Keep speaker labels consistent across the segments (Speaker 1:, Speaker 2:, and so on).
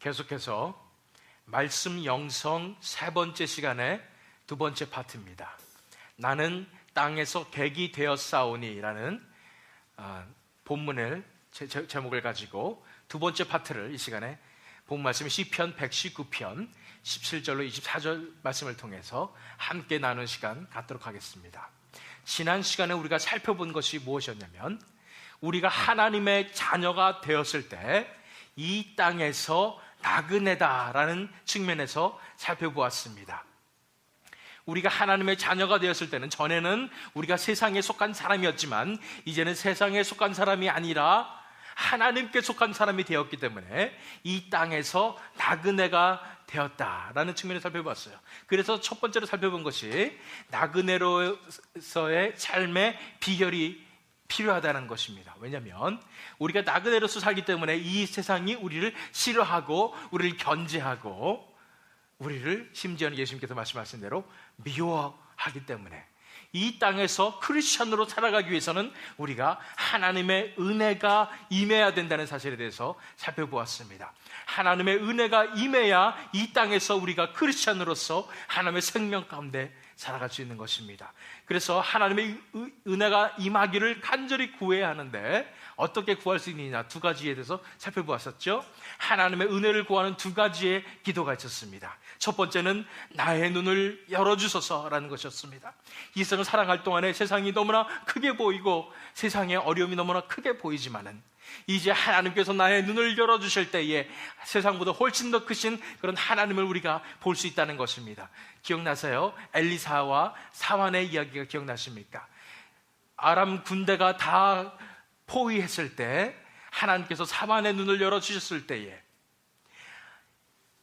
Speaker 1: 계속해서 말씀 영성 세 번째 시간의 두 번째 파트입니다. 나는 땅에서 객이 되었사오니 라는 본문을 제목을 가지고 두 번째 파트를 이 시간에 본 말씀 시편 119편 17절로 24절 말씀을 통해서 함께 나누는 시간 갖도록 하겠습니다. 지난 시간에 우리가 살펴본 것이 무엇이었냐면, 우리가 하나님의 자녀가 되었을 때 이 땅에서 나그네다라는 측면에서 살펴보았습니다. 우리가 하나님의 자녀가 되었을 때는, 전에는 우리가 세상에 속한 사람이었지만 이제는 세상에 속한 사람이 아니라 하나님께 속한 사람이 되었기 때문에 이 땅에서 나그네가 되었다라는 측면을 살펴봤어요. 그래서 첫 번째로 살펴본 것이 나그네로서의 삶의 비결이 필요하다는 것입니다. 왜냐하면 우리가 나그네로서 살기 때문에 이 세상이 우리를 싫어하고 우리를 견제하고 우리를 심지어는 예수님께서 말씀하신 대로 미워하기 때문에 이 땅에서 크리스천으로 살아가기 위해서는 우리가 하나님의 은혜가 임해야 된다는 사실에 대해서 살펴보았습니다. 하나님의 은혜가 임해야 이 땅에서 우리가 크리스천으로서 하나님의 생명 가운데 살아갈 수 있는 것입니다. 그래서 하나님의 은혜가 임하기를 간절히 구해야 하는데 어떻게 구할 수 있느냐, 두 가지에 대해서 살펴보았었죠. 하나님의 은혜를 구하는 두 가지의 기도가 있었습니다. 첫 번째는 나의 눈을 열어주소서라는 것이었습니다. 이 세상을 살아갈 동안에 세상이 너무나 크게 보이고 세상의 어려움이 너무나 크게 보이지만은 이제 하나님께서 나의 눈을 열어주실 때에 세상보다 훨씬 더 크신 그런 하나님을 우리가 볼 수 있다는 것입니다. 기억나세요? 엘리사와 사환의 이야기가 기억나십니까? 아람 군대가 다 포위했을 때 하나님께서 사환의 눈을 열어주셨을 때에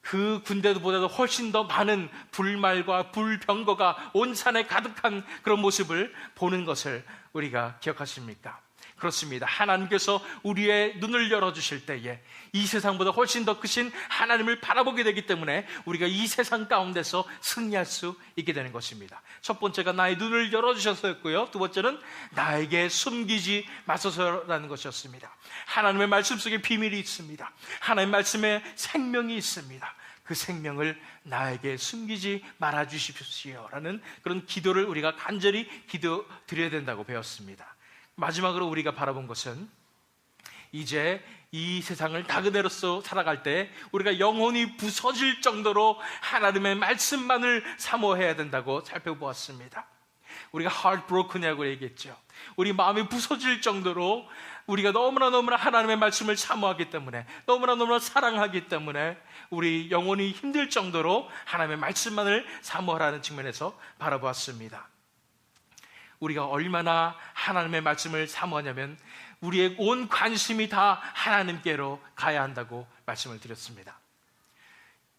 Speaker 1: 그 군대보다도 훨씬 더 많은 불말과 불병거가 온 산에 가득한 그런 모습을 보는 것을 우리가 기억하십니까? 그렇습니다. 하나님께서 우리의 눈을 열어주실 때에 이 세상보다 훨씬 더 크신 하나님을 바라보게 되기 때문에 우리가 이 세상 가운데서 승리할 수 있게 되는 것입니다. 첫 번째가 나의 눈을 열어주셨었고요, 두 번째는 나에게 숨기지 마소서라는 것이었습니다. 하나님의 말씀 속에 비밀이 있습니다. 하나님의 말씀에 생명이 있습니다. 그 생명을 나에게 숨기지 말아 주십시오라는 그런 기도를 우리가 간절히 기도드려야 된다고 배웠습니다. 마지막으로 우리가 바라본 것은 이제 이 세상을 나그네로서 살아갈 때 우리가 영혼이 부서질 정도로 하나님의 말씀만을 사모해야 된다고 살펴보았습니다. 우리가 heartbroken이라고 얘기했죠. 우리 마음이 부서질 정도로 우리가 너무나 하나님의 말씀을 사모하기 때문에, 너무나 사랑하기 때문에 우리 영혼이 힘들 정도로 하나님의 말씀만을 사모하라는 측면에서 바라보았습니다. 우리가 얼마나 하나님의 말씀을 사모하냐면 우리의 온 관심이 다 하나님께로 가야 한다고 말씀을 드렸습니다.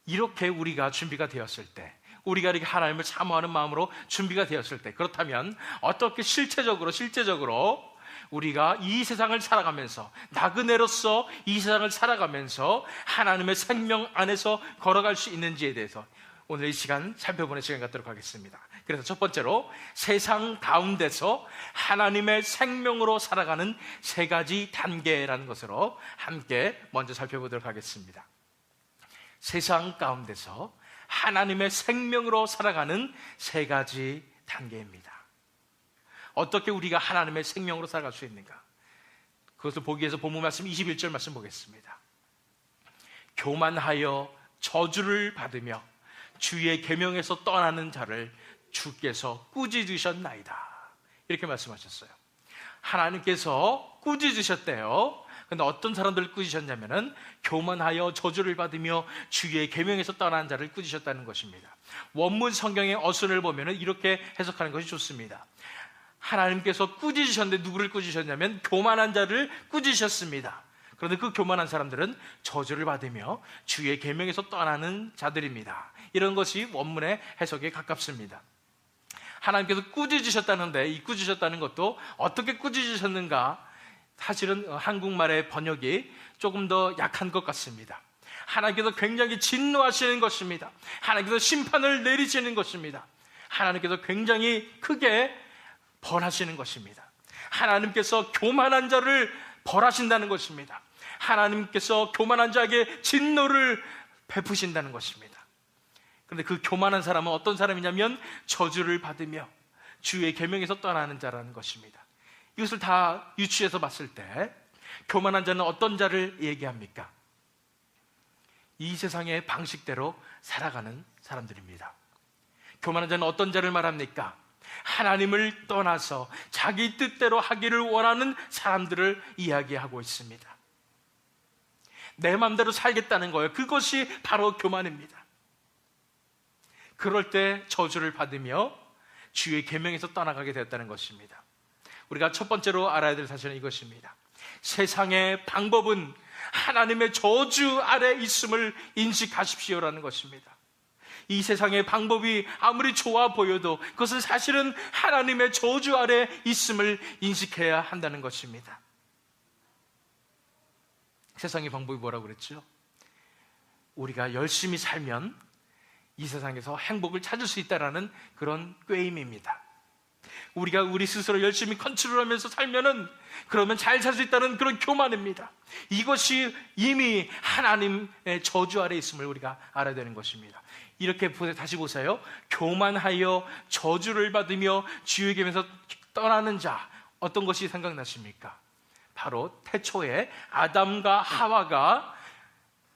Speaker 1: 이렇게 우리가 준비가 되었을 때, 우리가 이렇게 하나님을 사모하는 마음으로 준비가 되었을 때, 그렇다면 어떻게 실제적으로 우리가 이 세상을 살아가면서, 나그네로서 이 세상을 살아가면서 하나님의 생명 안에서 걸어갈 수 있는지에 대해서 오늘 이 시간 살펴보는 시간 갖도록 하겠습니다. 그래서 첫 번째로 세상 가운데서 하나님의 생명으로 살아가는 세 가지 단계라는 것으로 함께 먼저 살펴보도록 하겠습니다. 세상 가운데서 하나님의 생명으로 살아가는 세 가지 단계입니다. 어떻게 우리가 하나님의 생명으로 살아갈 수 있는가? 그것을 보기 위해서 본문 말씀 21절 말씀 보겠습니다. 교만하여 저주를 받으며 주의 계명에서 떠나는 자를 주께서 꾸짖으셨나이다. 이렇게 말씀하셨어요. 하나님께서 꾸짖으셨대요. 그런데 어떤 사람들을 꾸짖으셨냐면은 교만하여 저주를 받으며 주의 계명에서 떠나는 자를 꾸짖으셨다는 것입니다. 원문 성경의 어순을 보면은 이렇게 해석하는 것이 좋습니다. 하나님께서 꾸짖으셨는데 누구를 꾸짖으셨냐면 교만한 자를 꾸짖으셨습니다. 그런데 그 교만한 사람들은 저주를 받으며 주의 계명에서 떠나는 자들입니다. 이런 것이 원문의 해석에 가깝습니다. 하나님께서 꾸짖으셨다는데 이 꾸짖으셨다는 것도 어떻게 꾸짖으셨는가? 사실은 한국말의 번역이 조금 더 약한 것 같습니다. 하나님께서 굉장히 진노하시는 것입니다. 하나님께서 심판을 내리시는 것입니다. 하나님께서 굉장히 크게 벌하시는 것입니다. 하나님께서 교만한 자를 벌하신다는 것입니다. 하나님께서 교만한 자에게 진노를 베푸신다는 것입니다. 그런데 그 교만한 사람은 어떤 사람이냐면 저주를 받으며 주의 계명에서 떠나는 자라는 것입니다. 이것을 다 유추해서 봤을 때 교만한 자는 어떤 자를 얘기합니까? 이 세상의 방식대로 살아가는 사람들입니다. 교만한 자는 어떤 자를 말합니까? 하나님을 떠나서 자기 뜻대로 하기를 원하는 사람들을 이야기하고 있습니다. 내 마음대로 살겠다는 거예요. 그것이 바로 교만입니다. 그럴 때 저주를 받으며 주의 계명에서 떠나가게 되었다는 것입니다. 우리가 첫 번째로 알아야 될 사실은 이것입니다. 세상의 방법은 하나님의 저주 아래 있음을 인식하십시오라는 것입니다. 이 세상의 방법이 아무리 좋아 보여도 그것은 사실은 하나님의 저주 아래 있음을 인식해야 한다는 것입니다. 세상의 방법이 뭐라고 그랬죠? 우리가 열심히 살면 이 세상에서 행복을 찾을 수 있다라는 그런 꾀임입니다. 우리가 우리 스스로 열심히 컨트롤하면서 살면은 그러면 잘 살 수 있다는 그런 교만입니다. 이것이 이미 하나님의 저주 아래 있음을 우리가 알아야 되는 것입니다. 이렇게 다시 보세요. 교만하여 저주를 받으며 주의 계명에서 떠나는 자, 어떤 것이 생각나십니까? 바로 태초에 아담과 하와가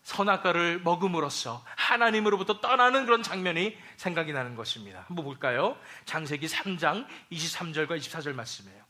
Speaker 1: 선악과를 먹음으로써 하나님으로부터 떠나는 그런 장면이 생각이 나는 것입니다. 한번 볼까요? 창세기 3장 23절과 24절 말씀이에요.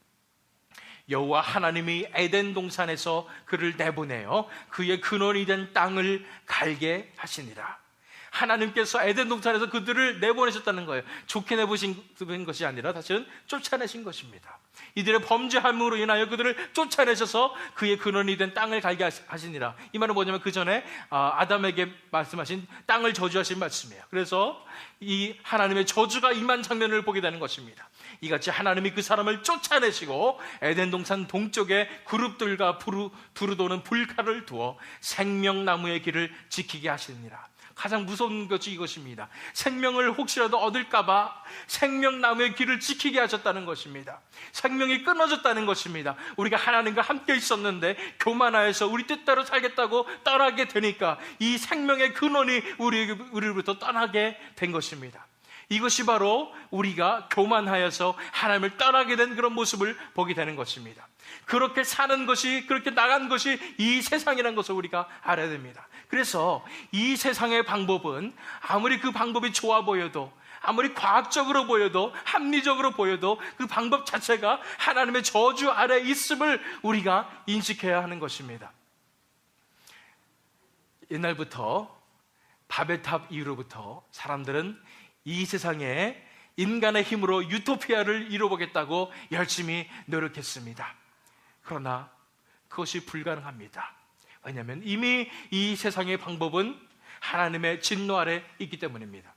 Speaker 1: 여호와 하나님이 에덴 동산에서 그를 내보내어 그의 근원이 된 땅을 갈게 하시니라. 하나님께서 에덴 동산에서 그들을 내보내셨다는 거예요. 좋게 내보신 것이 아니라 사실은 쫓아내신 것입니다. 이들의 범죄함으로 인하여 그들을 쫓아내셔서 그의 근원이 된 땅을 갈게 하시니라. 이 말은 뭐냐면 그 전에 아담에게 말씀하신 땅을 저주하신 말씀이에요. 그래서 이 하나님의 저주가 임한 장면을 보게 되는 것입니다. 이같이 하나님이 그 사람을 쫓아내시고 에덴 동산 동쪽에 그룹들과 두루 도는 불칼을 두어 생명나무의 길을 지키게 하시니라. 가장 무서운 것이 이것입니다. 생명을 혹시라도 얻을까봐 생명나무의 길을 지키게 하셨다는 것입니다. 생명이 끊어졌다는 것입니다. 우리가 하나님과 함께 있었는데 교만하여서 우리 뜻대로 살겠다고 떠나게 되니까 이 생명의 근원이 우리로부터 떠나게 된 것입니다. 이것이 바로 우리가 교만하여서 하나님을 떠나게 된 그런 모습을 보게 되는 것입니다. 그렇게 사는 것이, 그렇게 나간 것이 이 세상이라는 것을 우리가 알아야 됩니다. 그래서 이 세상의 방법은 아무리 그 방법이 좋아 보여도, 아무리 과학적으로 보여도, 합리적으로 보여도 그 방법 자체가 하나님의 저주 아래 있음을 우리가 인식해야 하는 것입니다. 옛날부터 바벨탑 이후로부터 사람들은 이 세상에 인간의 힘으로 유토피아를 이루어보겠다고 열심히 노력했습니다. 그러나 그것이 불가능합니다. 왜냐하면 이미 이 세상의 방법은 하나님의 진노 아래 있기 때문입니다.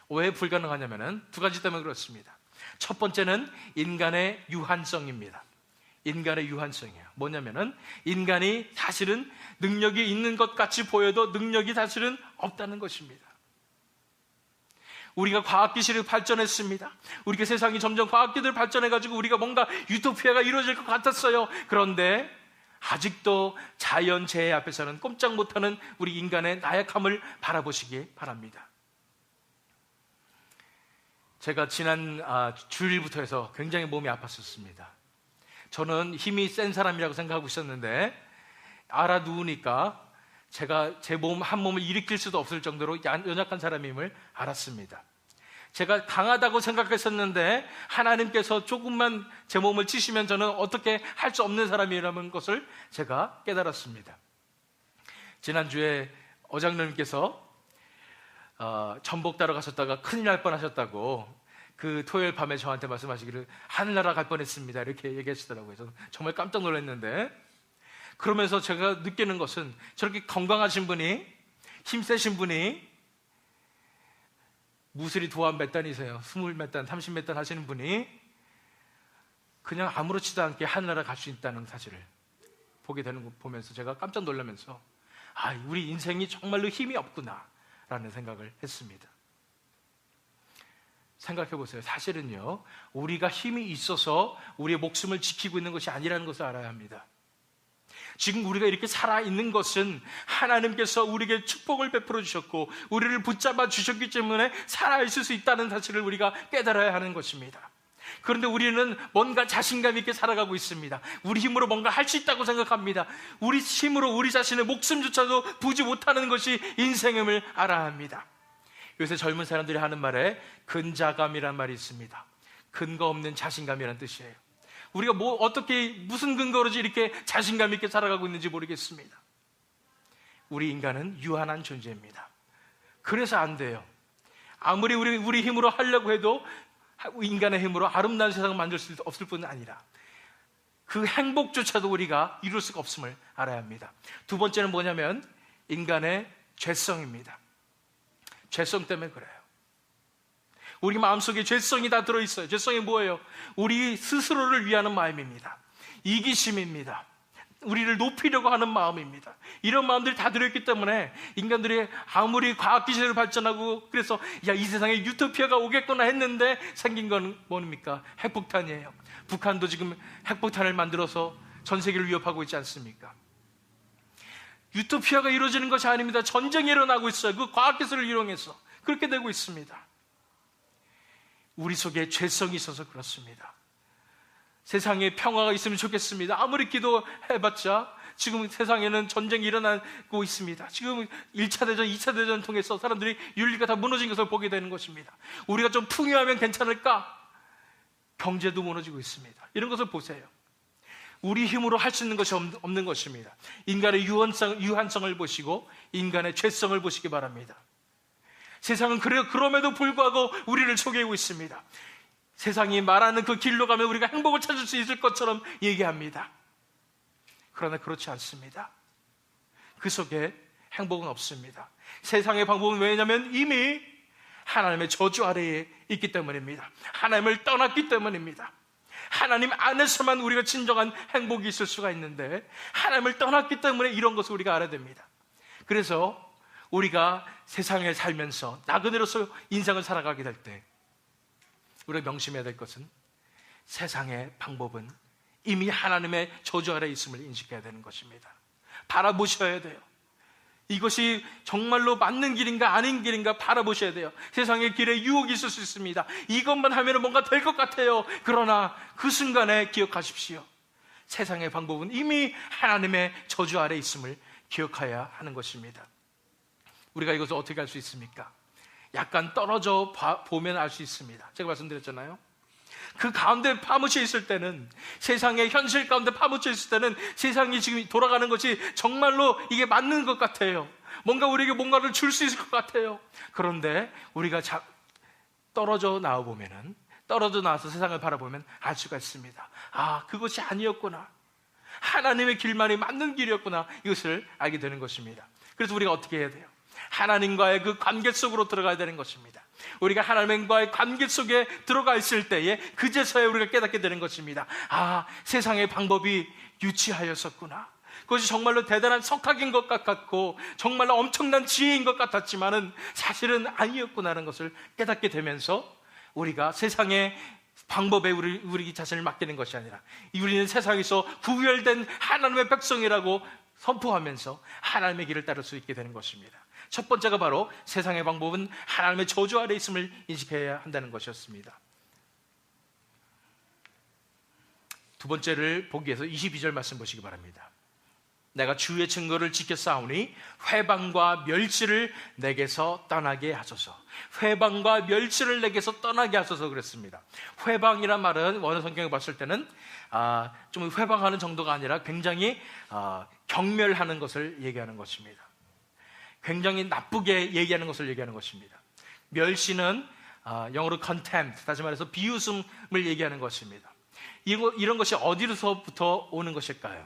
Speaker 1: 왜 불가능하냐면 두 가지 때문에 그렇습니다. 첫 번째는 인간의 유한성입니다. 인간의 유한성이에요. 뭐냐면은 인간이 사실은 능력이 있는 것 같이 보여도 능력이 사실은 없다는 것입니다. 우리가 과학기술이 발전했습니다. 우리가 세상이 점점 과학기술 발전해가지고 우리가 뭔가 유토피아가 이루어질 것 같았어요. 그런데 아직도 자연재해 앞에서는 꼼짝 못하는 우리 인간의 나약함을 바라보시기 바랍니다. 제가 지난 주일부터 해서 굉장히 몸이 아팠었습니다. 저는 힘이 센 사람이라고 생각하고 있었는데 알아두니까 제가 제 몸 한 몸을 일으킬 수도 없을 정도로 연약한 사람임을 알았습니다. 제가 강하다고 생각했었는데 하나님께서 조금만 제 몸을 치시면 저는 어떻게 할 수 없는 사람이라는 것을 제가 깨달았습니다. 지난주에 어장님께서 전복 따러 가셨다가 큰일 날 뻔하셨다고 그 토요일 밤에 저한테 말씀하시기를 하늘나라 갈 뻔했습니다 이렇게 얘기하시더라고요. 저는 정말 깜짝 놀랐는데, 그러면서 제가 느끼는 것은 저렇게 건강하신 분이, 힘세신 분이, 무술이 도안 몇 단이세요? 20 몇 단, 30 몇 단 하시는 분이 그냥 아무렇지도 않게 하늘나라 갈 수 있다는 사실을 보게 되는 거 보면서 제가 깜짝 놀라면서 우리 인생이 정말로 힘이 없구나 라는 생각을 했습니다. 생각해 보세요. 사실은요, 우리가 힘이 있어서 우리의 목숨을 지키고 있는 것이 아니라는 것을 알아야 합니다. 지금 우리가 이렇게 살아있는 것은 하나님께서 우리에게 축복을 베풀어 주셨고 우리를 붙잡아 주셨기 때문에 살아있을 수 있다는 사실을 우리가 깨달아야 하는 것입니다. 그런데 우리는 뭔가 자신감 있게 살아가고 있습니다. 우리 힘으로 뭔가 할 수 있다고 생각합니다. 우리 힘으로 우리 자신의 목숨조차도 부지 못하는 것이 인생임을 알아야 합니다. 요새 젊은 사람들이 하는 말에 근자감이란 말이 있습니다. 근거 없는 자신감이란 뜻이에요. 우리가 어떻게 무슨 근거로 이렇게 자신감 있게 살아가고 있는지 모르겠습니다. 우리 인간은 유한한 존재입니다. 그래서 안 돼요. 아무리 우리 힘으로 하려고 해도 인간의 힘으로 아름다운 세상을 만들 수 없을 뿐 아니라 그 행복조차도 우리가 이룰 수가 없음을 알아야 합니다. 두 번째는 뭐냐면 인간의 죄성입니다. 죄성 때문에 그래요. 우리 마음속에 죄성이 다 들어있어요. 죄성이 뭐예요? 우리 스스로를 위하는 마음입니다. 이기심입니다. 우리를 높이려고 하는 마음입니다. 이런 마음들이 다 들어있기 때문에 인간들이 아무리 과학기술을 발전하고 그래서 이 세상에 유토피아가 오겠구나 했는데 생긴 건 뭡니까? 핵폭탄이에요. 북한도 지금 핵폭탄을 만들어서 전 세계를 위협하고 있지 않습니까? 유토피아가 이루어지는 것이 아닙니다. 전쟁이 일어나고 있어요. 그 과학기술을 이용해서 그렇게 되고 있습니다. 우리 속에 죄성이 있어서 그렇습니다. 세상에 평화가 있으면 좋겠습니다. 아무리 기도해봤자 지금 세상에는 전쟁이 일어나고 있습니다. 지금 1차 대전, 2차 대전을 통해서 사람들이 윤리가 다 무너진 것을 보게 되는 것입니다. 우리가 좀 풍요하면 괜찮을까? 경제도 무너지고 있습니다. 이런 것을 보세요. 우리 힘으로 할 수 있는 것이 없는 것입니다. 인간의 유한성을 보시고 인간의 죄성을 보시기 바랍니다. 세상은 그럼에도 불구하고 우리를 속이고 있습니다. 세상이 말하는 그 길로 가면 우리가 행복을 찾을 수 있을 것처럼 얘기합니다. 그러나 그렇지 않습니다. 그 속에 행복은 없습니다. 세상의 방법은 왜냐하면 이미 하나님의 저주 아래에 있기 때문입니다. 하나님을 떠났기 때문입니다. 하나님 안에서만 우리가 진정한 행복이 있을 수가 있는데 하나님을 떠났기 때문에 이런 것을 우리가 알아야 됩니다. 그래서 우리가 세상에 살면서 나그네로서 인생을 살아가게 될 때 우리가 명심해야 될 것은 세상의 방법은 이미 하나님의 저주 아래 있음을 인식해야 되는 것입니다. 바라보셔야 돼요. 이것이 정말로 맞는 길인가 아닌 길인가 바라보셔야 돼요. 세상의 길에 유혹이 있을 수 있습니다. 이것만 하면 뭔가 될 것 같아요. 그러나 그 순간에 기억하십시오. 세상의 방법은 이미 하나님의 저주 아래 있음을 기억해야 하는 것입니다. 우리가 이것을 어떻게 알 수 있습니까? 약간 떨어져 보면 알 수 있습니다. 제가 말씀드렸잖아요. 그 가운데 파묻혀 있을 때는, 세상의 현실 가운데 파묻혀 있을 때는 세상이 지금 돌아가는 것이 정말로 이게 맞는 것 같아요. 뭔가 우리에게 뭔가를 줄 수 있을 것 같아요. 그런데 우리가 떨어져 나와서 세상을 바라보면 알 수가 있습니다. 아, 그것이 아니었구나. 하나님의 길만이 맞는 길이었구나. 이것을 알게 되는 것입니다. 그래서 우리가 어떻게 해야 돼요? 하나님과의 그 관계 속으로 들어가야 되는 것입니다. 우리가 하나님과의 관계 속에 들어가 있을 때에 그제서야 우리가 깨닫게 되는 것입니다. 아, 세상의 방법이 유치하였었구나. 그것이 정말로 대단한 석학인 것 같고 정말로 엄청난 지혜인 것 같았지만은 사실은 아니었구나라는 것을 깨닫게 되면서 우리가 세상의 방법에 우리 자신을 맡기는 것이 아니라 우리는 세상에서 구별된 하나님의 백성이라고 선포하면서 하나님의 길을 따를 수 있게 되는 것입니다. 첫 번째가 바로 세상의 방법은 하나님의 저주 아래 있음을 인식해야 한다는 것이었습니다. 두 번째를 보기 위해서 22절 말씀 보시기 바랍니다. 내가 주의 증거를 지켜 싸우니 회방과 멸치를 내게서 떠나게 하소서. 회방과 멸치를 내게서 떠나게 하소서 그랬습니다. 회방이란 말은 원어 성경에 봤을 때는 좀 회방하는 정도가 아니라 굉장히 경멸하는 것을 얘기하는 것입니다. 굉장히 나쁘게 얘기하는 것을 얘기하는 것입니다. 멸시는 영어로 contempt, 다시 말해서 비웃음을 얘기하는 것입니다. 이런 것이 어디로서부터 오는 것일까요?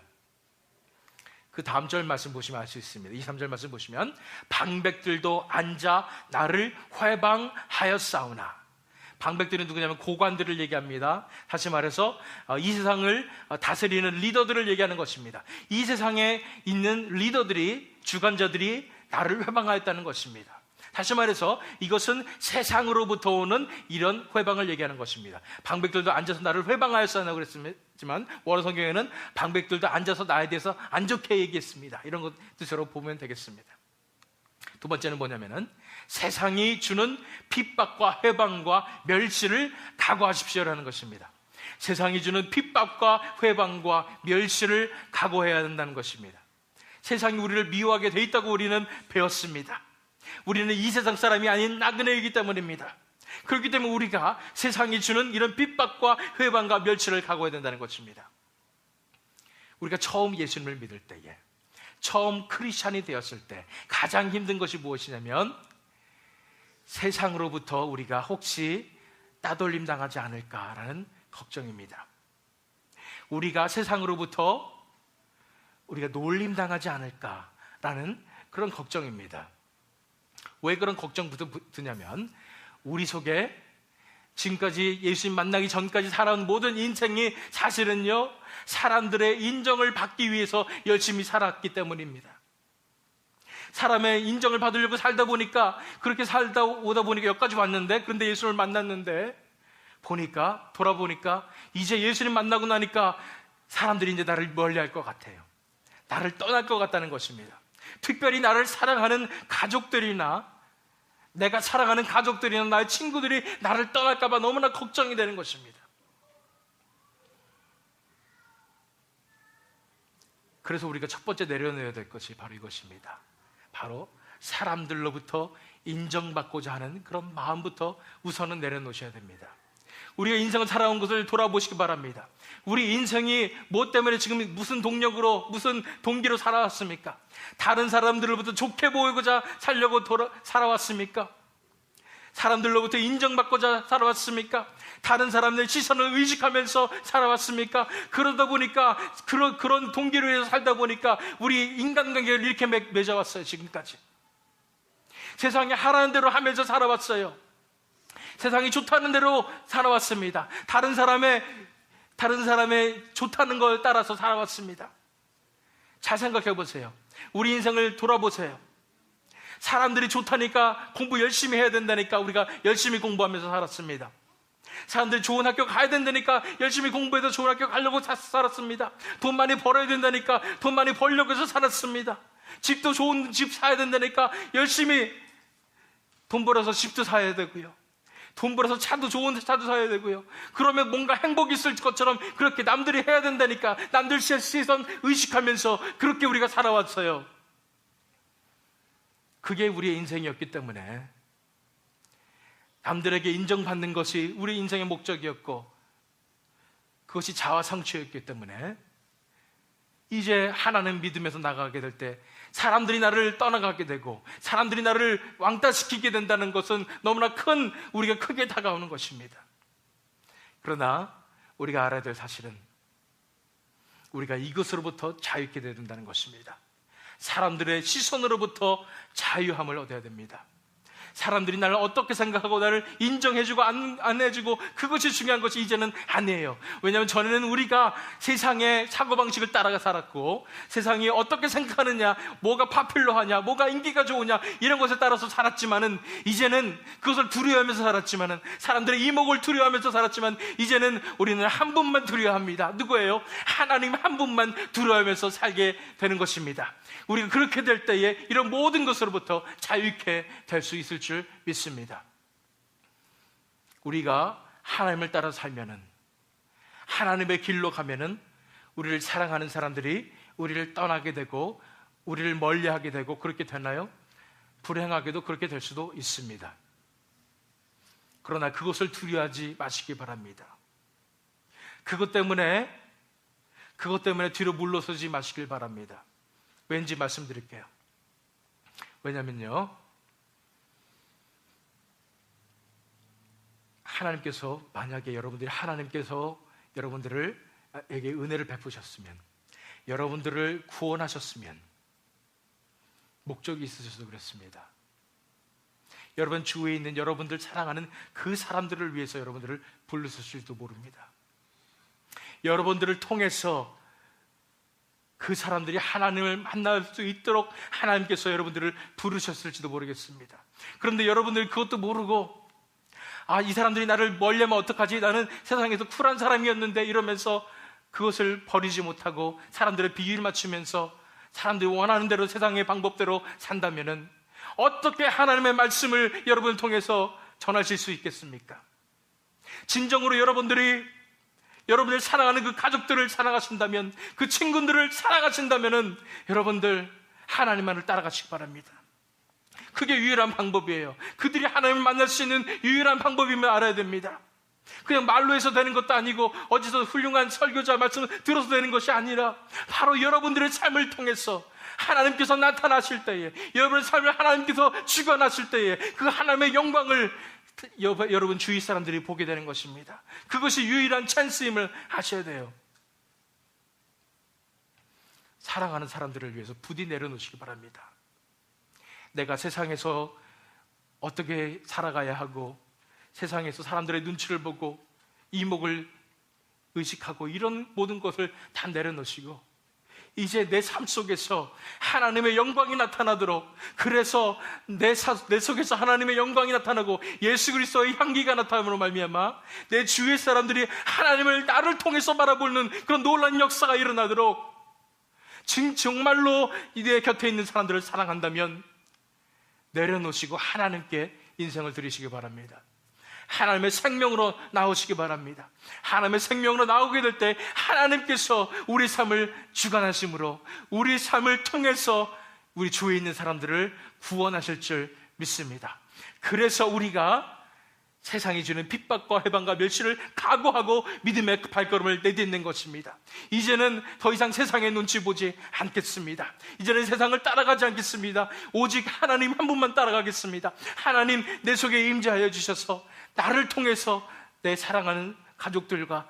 Speaker 1: 그 다음 절 말씀 보시면 알 수 있습니다. 23절 말씀 보시면 방백들도 앉아 나를 회방하였사오나. 방백들은 누구냐면 고관들을 얘기합니다. 다시 말해서 이 세상을 다스리는 리더들을 얘기하는 것입니다. 이 세상에 있는 리더들이, 주관자들이 나를 회방하였다는 것입니다. 다시 말해서 이것은 세상으로부터 오는 이런 회방을 얘기하는 것입니다. 방백들도 앉아서 나를 회방하였으나 그랬지만 원어 성경에는 방백들도 앉아서 나에 대해서 안 좋게 얘기했습니다. 이런 것 뜻으로 보면 되겠습니다. 두 번째는 뭐냐면은 세상이 주는 핍박과 회방과 멸시를 각오하십시오라는 것입니다. 세상이 주는 핍박과 회방과 멸시를 각오해야 한다는 것입니다. 세상이 우리를 미워하게 돼 있다고 우리는 배웠습니다. 우리는 이 세상 사람이 아닌 나그네이기 때문입니다. 그렇기 때문에 우리가 세상이 주는 이런 핍박과 회방과 멸시를 각오해야 된다는 것입니다. 우리가 처음 예수님을 믿을 때에, 처음 크리스찬이 되었을 때 가장 힘든 것이 무엇이냐면 세상으로부터 우리가 혹시 따돌림 당하지 않을까라는 걱정입니다. 우리가 세상으로부터 우리가 놀림 당하지 않을까라는 그런 걱정입니다. 왜 그런 걱정부터 드냐면 우리 속에 지금까지 예수님 만나기 전까지 살아온 모든 인생이 사실은요 사람들의 인정을 받기 위해서 열심히 살았기 때문입니다. 사람의 인정을 받으려고 살다 보니까 그렇게 살다 오다 보니까 여기까지 왔는데, 그런데 예수님을 만났는데 돌아보니까 이제 예수님 만나고 나니까 사람들이 이제 나를 멀리할 것 같아요. 나를 떠날 것 같다는 것입니다. 특별히 나를 사랑하는 가족들이나 내가 사랑하는 가족들이나 나의 친구들이 나를 떠날까 봐 너무나 걱정이 되는 것입니다. 그래서 우리가 첫 번째 내려놓아야 될 것이 바로 이것입니다. 바로 사람들로부터 인정받고자 하는 그런 마음부터 우선은 내려놓으셔야 됩니다. 우리가 인생을 살아온 것을 돌아보시기 바랍니다. 우리 인생이 뭐 때문에 지금 무슨 동력으로, 무슨 동기로 살아왔습니까? 다른 사람들로부터 좋게 보이고자 살려고 살아왔습니까? 사람들로부터 인정받고자 살아왔습니까? 다른 사람들의 시선을 의식하면서 살아왔습니까? 그러다 보니까 그런 동기로 해서 살다 보니까 우리 인간관계를 이렇게 맺어왔어요. 지금까지 세상에 하라는 대로 하면서 살아왔어요. 세상이 좋다는 대로 살아왔습니다. 다른 사람의 좋다는 걸 따라서 살아왔습니다. 잘 생각해 보세요. 우리 인생을 돌아보세요. 사람들이 좋다니까 공부 열심히 해야 된다니까 우리가 열심히 공부하면서 살았습니다. 사람들이 좋은 학교 가야 된다니까 열심히 공부해서 좋은 학교 가려고 살았습니다. 돈 많이 벌어야 된다니까 돈 많이 벌려고 해서 살았습니다. 집도 좋은 집 사야 된다니까 열심히 돈 벌어서 집도 사야 되고요. 돈 벌어서 차도 좋은 차도 사야 되고요. 그러면 뭔가 행복이 있을 것처럼 그렇게 남들이 해야 된다니까 남들 시선 의식하면서 그렇게 우리가 살아왔어요. 그게 우리의 인생이었기 때문에 남들에게 인정받는 것이 우리 인생의 목적이었고 그것이 자아상취였기 때문에 이제 하나님 믿으면서 나가게 될 때 사람들이 나를 떠나가게 되고 사람들이 나를 왕따시키게 된다는 것은 너무나 우리가 크게 다가오는 것입니다. 그러나 우리가 알아야 될 사실은 우리가 이것으로부터 자유케 되어야 된다는 것입니다. 사람들의 시선으로부터 자유함을 얻어야 됩니다. 사람들이 나를 어떻게 생각하고 나를 인정해주고 안 해주고 그것이 중요한 것이 이제는 아니에요. 왜냐하면 전에는 우리가 세상의 사고방식을 따라가 살았고 세상이 어떻게 생각하느냐, 뭐가 파퓰러하냐, 뭐가 인기가 좋으냐 이런 것에 따라서 살았지만은 이제는 그것을 두려워하면서 살았지만은 사람들의 이목을 두려워하면서 살았지만 이제는 우리는 한 분만 두려워합니다. 누구예요? 하나님 한 분만 두려워하면서 살게 되는 것입니다. 우리가 그렇게 될 때에 이런 모든 것으로부터 자유케 될 수 있을 줄 믿습니다. 우리가 하나님을 따라 살면은 하나님의 길로 가면은 우리를 사랑하는 사람들이 우리를 떠나게 되고 우리를 멀리하게 되고 그렇게 되나요? 불행하게도 그렇게 될 수도 있습니다. 그러나 그것을 두려워하지 마시기 바랍니다. 그것 때문에 뒤로 물러서지 마시길 바랍니다. 왠지 말씀드릴게요. 왜냐면요, 만약에 하나님께서 여러분들에게 은혜를 베푸셨으면, 여러분들을 구원하셨으면 목적이 있으셔서 그랬습니다. 여러분 주위에 있는 여러분들 사랑하는 그 사람들을 위해서 여러분들을 불렀을지도 모릅니다. 여러분들을 통해서 그 사람들이 하나님을 만날 수 있도록 하나님께서 여러분들을 부르셨을지도 모르겠습니다. 그런데 여러분들이 그것도 모르고 이 사람들이 나를 멀려면 어떡하지? 나는 세상에서 쿨한 사람이었는데 이러면서 그것을 버리지 못하고 사람들의 비위를 맞추면서 사람들이 원하는 대로 세상의 방법대로 산다면은 어떻게 하나님의 말씀을 여러분을 통해서 전하실 수 있겠습니까? 진정으로 여러분들이 여러분들 사랑하는 그 가족들을 사랑하신다면, 그 친구들을 사랑하신다면은 여러분들 하나님만을 따라가시기 바랍니다. 그게 유일한 방법이에요. 그들이 하나님을 만날 수 있는 유일한 방법임을 알아야 됩니다. 그냥 말로 해서 되는 것도 아니고 어디서 훌륭한 설교자 말씀을 들어서 되는 것이 아니라 바로 여러분들의 삶을 통해서 하나님께서 나타나실 때에, 여러분의 삶을 하나님께서 주관하실 때에 그 하나님의 영광을 여러분 주위 사람들이 보게 되는 것입니다. 그것이 유일한 찬스임을 아셔야 돼요. 사랑하는 사람들을 위해서 부디 내려놓으시기 바랍니다. 내가 세상에서 어떻게 살아가야 하고 세상에서 사람들의 눈치를 보고 이목을 의식하고 이런 모든 것을 다 내려놓으시고 이제 내 삶 속에서 하나님의 영광이 나타나도록, 그래서 내 속에서 하나님의 영광이 나타나고 예수 그리스도의 향기가 나타남으로 말미암아 내 주위의 사람들이 하나님을 나를 통해서 바라보는 그런 놀라운 역사가 일어나도록, 정말로 내 곁에 있는 사람들을 사랑한다면 내려놓으시고 하나님께 인생을 드리시기 바랍니다. 하나님의 생명으로 나오시기 바랍니다. 하나님의 생명으로 나오게 될 때 하나님께서 우리 삶을 주관하심으로 우리 삶을 통해서 우리 주위에 있는 사람들을 구원하실 줄 믿습니다. 그래서 우리가 세상이 주는 핍박과 해방과 멸시를 각오하고 믿음의 발걸음을 내딛는 것입니다. 이제는 더 이상 세상의 눈치 보지 않겠습니다. 이제는 세상을 따라가지 않겠습니다. 오직 하나님 한 분만 따라가겠습니다. 하나님 내 속에 임재하여 주셔서 나를 통해서 내 사랑하는 가족들과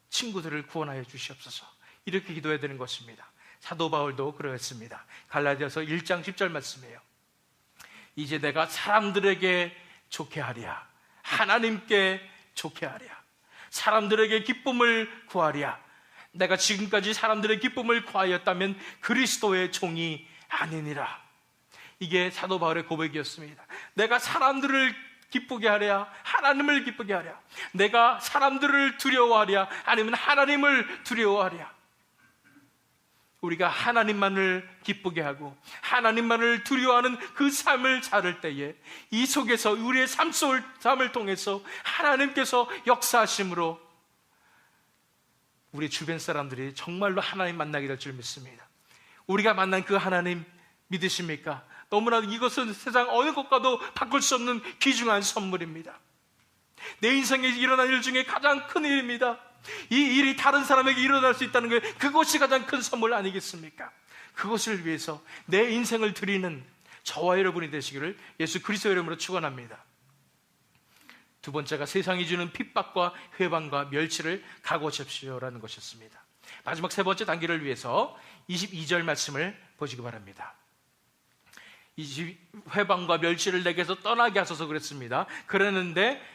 Speaker 1: 친구들을 구원하여 주시옵소서. 이렇게 기도해야 되는 것입니다. 사도 바울도 그러했습니다. 갈라디아서 1장 10절 말씀이에요. 이제 내가 사람들에게 좋게 하랴, 하나님께 좋게 하랴, 사람들에게 기쁨을 구하랴. 내가 지금까지 사람들의 기쁨을 구하였다면 그리스도의 종이 아니니라. 이게 사도 바울의 고백이었습니다. 내가 사람들을 기쁘게 하랴, 하나님을 기쁘게 하랴, 내가 사람들을 두려워하랴, 아니면 하나님을 두려워하랴. 우리가 하나님만을 기쁘게 하고 하나님만을 두려워하는 그 삶을 살을 때에 이 속에서 우리의 삶을 통해서 하나님께서 역사하심으로 우리 주변 사람들이 정말로 하나님 만나게 될 줄 믿습니다. 우리가 만난 그 하나님 믿으십니까? 너무나도 이것은 세상 어느 것과도 바꿀 수 없는 귀중한 선물입니다. 내 인생에 일어난 일 중에 가장 큰 일입니다. 이 일이 다른 사람에게 일어날 수 있다는 게 그것이 가장 큰 선물 아니겠습니까? 그것을 위해서 내 인생을 드리는 저와 여러분이 되시기를 예수 그리스도 이름으로 축원합니다. 두 번째가 세상이 주는 핍박과 회방과 멸시를 각오하십시오라는 것이었습니다. 마지막 세 번째 단계를 위해서 22절 말씀을 보시기 바랍니다. 회방과 멸시를 내게서 떠나게 하소서 그랬습니다. 그랬는데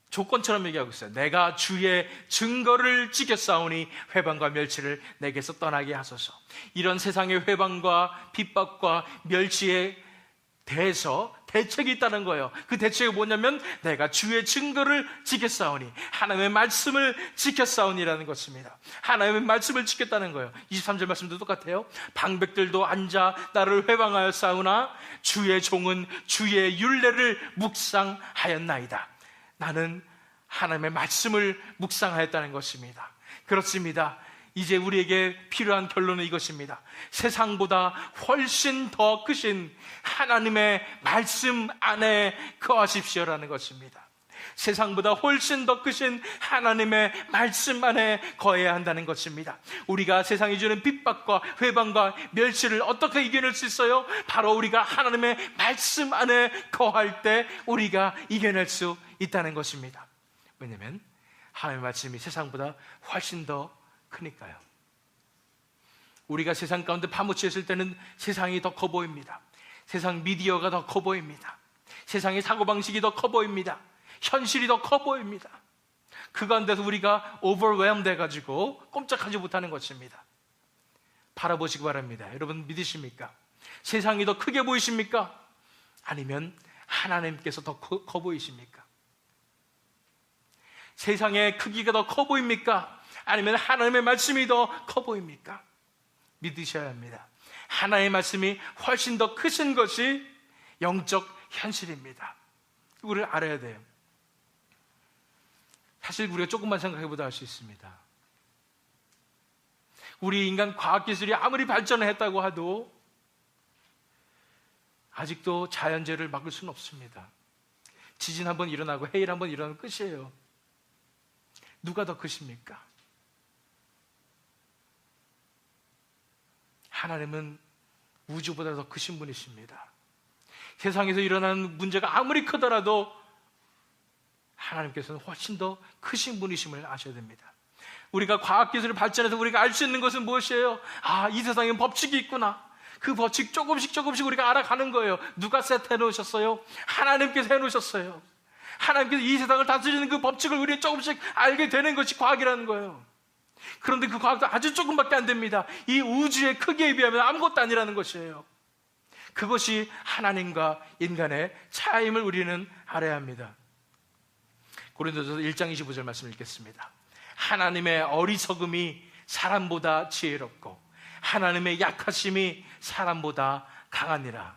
Speaker 1: 조건처럼 얘기하고 있어요. 내가 주의 증거를 지켰사오니 회방과 멸시를 내게서 떠나게 하소서. 이런 세상의 회방과 핍박과 멸시에 대해서 대책이 있다는 거예요. 그 대책이 뭐냐면 내가 주의 증거를 지켰사오니, 하나님의 말씀을 지켰사오니라는 것입니다. 하나님의 말씀을 지켰다는 거예요. 23절 말씀도 똑같아요. 방백들도 앉아 나를 회방하여 싸우나 주의 종은 주의 율례를 묵상하였나이다. 나는 하나님의 말씀을 묵상하였다는 것입니다. 그렇습니다. 이제 우리에게 필요한 결론은 이것입니다. 세상보다 훨씬 더 크신 하나님의 말씀 안에 거하십시오라는 것입니다. 세상보다 훨씬 더 크신 하나님의 말씀 안에 거해야 한다는 것입니다. 우리가 세상이 주는 핍박과 회방과 멸시를 어떻게 이겨낼 수 있어요? 바로 우리가 하나님의 말씀 안에 거할 때 우리가 이겨낼 수 있다는 것입니다. 왜냐하면 하나님의 말씀이 세상보다 훨씬 더 크니까요. 우리가 세상 가운데 파묻혀 있을 때는 세상이 더 커 보입니다. 세상 미디어가 더 커 보입니다. 세상의 사고방식이 더 커 보입니다. 현실이 더 커 보입니다. 그 가운데서 우리가 overwhelmed 해가지고 꼼짝하지 못하는 것입니다. 바라보시기 바랍니다. 여러분 믿으십니까? 세상이 더 크게 보이십니까? 아니면 하나님께서 더 커 보이십니까? 세상의 크기가 더 커 보입니까? 아니면 하나님의 말씀이 더 커 보입니까? 믿으셔야 합니다. 하나님의 말씀이 훨씬 더 크신 것이 영적 현실입니다. 우리를 알아야 돼요. 사실 우리가 조금만 생각해보다 알 수 있습니다. 우리 인간 과학기술이 아무리 발전했다고 해도 아직도 자연재해를 막을 수는 없습니다. 지진 한번 일어나고 해일 한번 일어나면 끝이에요. 누가 더 크십니까? 하나님은 우주보다 더 크신 분이십니다. 세상에서 일어나는 문제가 아무리 크더라도 하나님께서는 훨씬 더 크신 분이심을 아셔야 됩니다. 우리가 과학기술을 발전해서 우리가 알 수 있는 것은 무엇이에요? 이 세상에 법칙이 있구나. 그 법칙 조금씩 우리가 알아가는 거예요. 누가 세트해 놓으셨어요? 하나님께서 해놓으셨어요. 하나님께서 이 세상을 다스리는 그 법칙을 우리가 조금씩 알게 되는 것이 과학이라는 거예요. 그런데 그 과학도 아주 조금밖에 안 됩니다. 이 우주의 크기에 비하면 아무것도 아니라는 것이에요. 그것이 하나님과 인간의 차이임을 우리는 알아야 합니다. 고린도전서 1장 25절 말씀 읽겠습니다. 하나님의 어리석음이 사람보다 지혜롭고 하나님의 약하심이 사람보다 강하니라.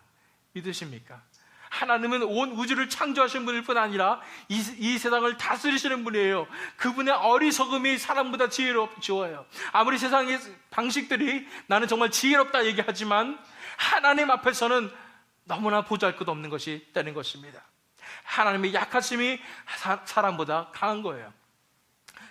Speaker 1: 믿으십니까? 하나님은 온 우주를 창조하신 분일 뿐 아니라 이 세상을 다스리시는 분이에요. 그분의 어리석음이 사람보다 지혜로워요. 아무리 세상의 방식들이 나는 정말 지혜롭다 얘기하지만 하나님 앞에서는 너무나 보잘것없는 것이 있다는 것입니다. 하나님의 약하심이 사람보다 강한 거예요.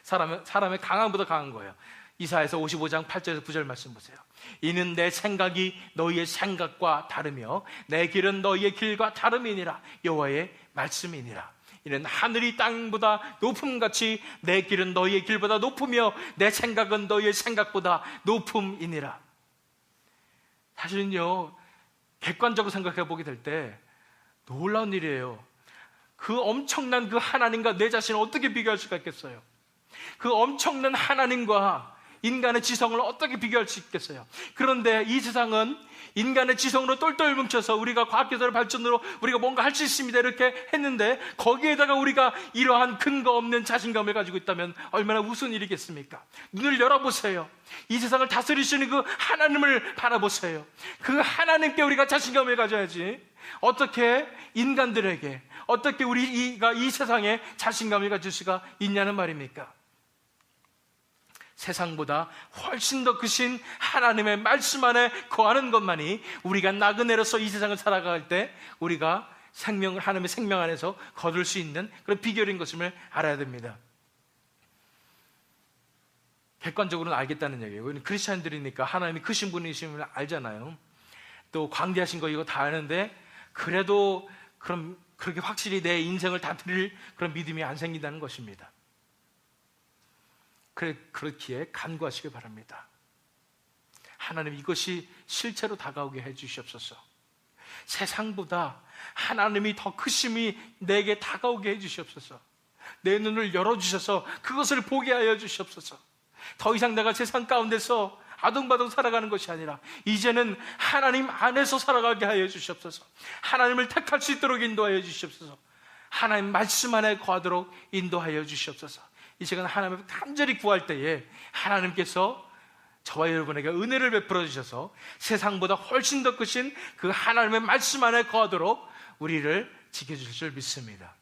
Speaker 1: 사람의 강함보다 강한 거예요. 이사야서 55장 8절에서 9절 말씀 보세요. 이는 내 생각이 너희의 생각과 다르며 내 길은 너희의 길과 다름이니라. 여호와의 말씀이니라. 이는 하늘이 땅보다 높음같이 내 길은 너희의 길보다 높으며 내 생각은 너희의 생각보다 높음이니라. 사실은요, 객관적으로 생각해 보게 될 때 놀라운 일이에요. 그 엄청난 그 하나님과 내 자신을 어떻게 비교할 수가 있겠어요? 그 엄청난 하나님과 인간의 지성을 어떻게 비교할 수 있겠어요? 그런데 이 세상은 인간의 지성으로 똘똘 뭉쳐서 우리가 과학기술 발전으로 우리가 뭔가 할 수 있습니다 이렇게 했는데 거기에다가 우리가 이러한 근거 없는 자신감을 가지고 있다면 얼마나 우스운 일이겠습니까? 눈을 열어보세요. 이 세상을 다스리시는 그 하나님을 바라보세요. 그 하나님께 우리가 자신감을 가져야지 어떻게 인간들에게 어떻게 우리가 이 세상에 자신감을 가질 수가 있냐는 말입니까? 세상보다 훨씬 더 크신 하나님의 말씀 안에 거하는 것만이 우리가 나그네로서 이 세상을 살아갈 때 우리가 하나님의 생명 안에서 거둘 수 있는 그런 비결인 것임을 알아야 됩니다. 객관적으로는 알겠다는 얘기예요. 우리는 크리스찬들이니까 하나님이 크신 분이심을 알잖아요. 또 광대하신 거 이거 다 아는데 그래도 그렇게 확실히 내 인생을 다 드릴 그런 믿음이 안 생긴다는 것입니다. 그렇기에 간구하시기 바랍니다. 하나님 이것이 실제로 다가오게 해주시옵소서. 세상보다 하나님이 더 크심이 내게 다가오게 해주시옵소서. 내 눈을 열어주셔서 그것을 보게 하여 주시옵소서. 더 이상 내가 세상 가운데서 아둥바둥 살아가는 것이 아니라 이제는 하나님 안에서 살아가게 하여 주시옵소서. 하나님을 택할 수 있도록 인도하여 주시옵소서. 하나님 말씀 안에 거하도록 인도하여 주시옵소서. 이 시간 하나님을 간절히 구할 때에 하나님께서 저와 여러분에게 은혜를 베풀어 주셔서 세상보다 훨씬 더 크신 그 하나님의 말씀 안에 거하도록 우리를 지켜주실 줄 믿습니다.